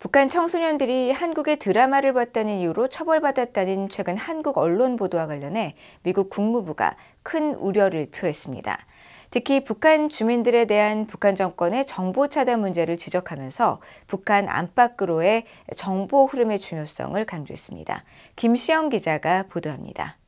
북한 청소년들이 한국의 드라마를 봤다는 이유로 처벌받았다는 최근 한국 언론 보도와 관련해 미국 국무부가 큰 우려를 표했습니다. 특히 북한 주민들에 대한 북한 정권의 정보 차단 문제를 지적하면서 북한 안팎으로의 정보 흐름의 중요성을 강조했습니다. 김시영 기자가 보도합니다.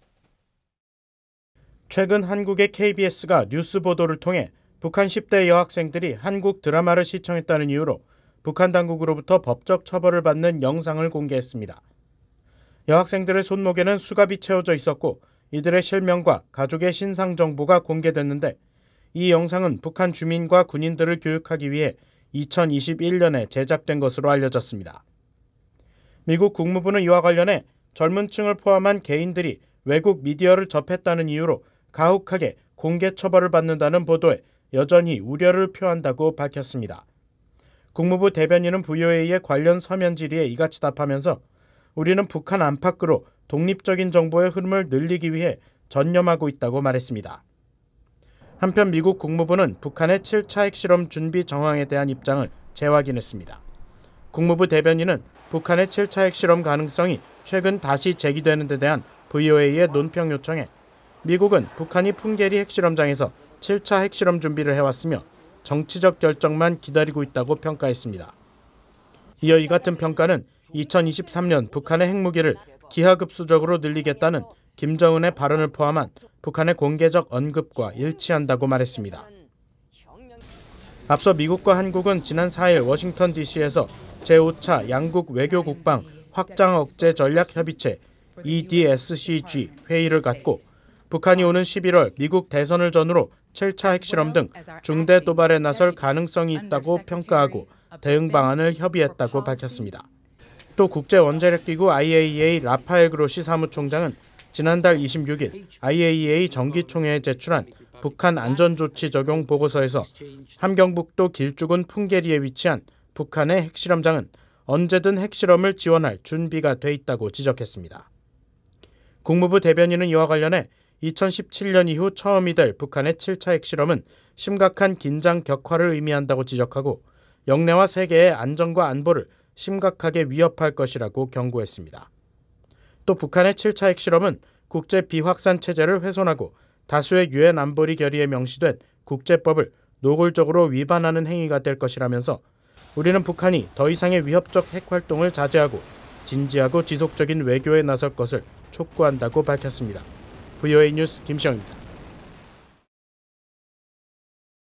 최근 한국의 KBS가 뉴스 보도를 통해 북한 10대 여학생들이 한국 드라마를 시청했다는 이유로 북한 당국으로부터 법적 처벌을 받는 영상을 공개했습니다. 여학생들의 손목에는 수갑이 채워져 있었고 이들의 실명과 가족의 신상 정보가 공개됐는데 이 영상은 북한 주민과 군인들을 교육하기 위해 2021년에 제작된 것으로 알려졌습니다. 미국 국무부는 이와 관련해 젊은 층을 포함한 개인들이 외국 미디어를 접했다는 이유로 가혹하게 공개 처벌을 받는다는 보도에 여전히 우려를 표한다고 밝혔습니다. 국무부 대변인은 VOA의 관련 서면 질의에 이같이 답하면서 우리는 북한 안팎으로 독립적인 정보의 흐름을 늘리기 위해 전념하고 있다고 말했습니다. 한편 미국 국무부는 북한의 7차 핵실험 준비 정황에 대한 입장을 재확인했습니다. 국무부 대변인은 북한의 7차 핵실험 가능성이 최근 다시 제기되는 데 대한 VOA의 논평 요청에 미국은 북한이 풍계리 핵실험장에서 7차 핵실험 준비를 해왔으며 정치적 결정만 기다리고 있다고 평가했습니다. 이어 이 같은 평가는 2023년 북한의 핵무기를 기하급수적으로 늘리겠다는 김정은의 발언을 포함한 북한의 공개적 언급과 일치한다고 말했습니다. 앞서 미국과 한국은 지난 4일 워싱턴 DC에서 제5차 양국 외교국방 확장 억제 전략 협의체 EDSCG 회의를 갖고 북한이 오는 11월 미국 대선을 전후로 7차 핵실험 등 중대 도발에 나설 가능성이 있다고 평가하고 대응 방안을 협의했다고 밝혔습니다. 또 국제원자력기구 IAEA 라파엘 그로시 사무총장은 지난달 26일 IAEA 정기총회에 제출한 북한 안전조치 적용 보고서에서 함경북도 길쭉은 풍계리에 위치한 북한의 핵실험장은 언제든 핵실험을 지원할 준비가 돼 있다고 지적했습니다. 국무부 대변인은 이와 관련해 2017년 이후 처음이 될 북한의 7차 핵실험은 심각한 긴장 격화를 의미한다고 지적하고 영내와 세계의 안전과 안보를 심각하게 위협할 것이라고 경고했습니다. 또 북한의 7차 핵실험은 국제 비확산 체제를 훼손하고 다수의 유엔 안보리 결의에 명시된 국제법을 노골적으로 위반하는 행위가 될 것이라면서 우리는 북한이 더 이상의 위협적 핵활동을 자제하고 진지하고 지속적인 외교에 나설 것을 촉구한다고 밝혔습니다. VOA 뉴스 김시영입니다.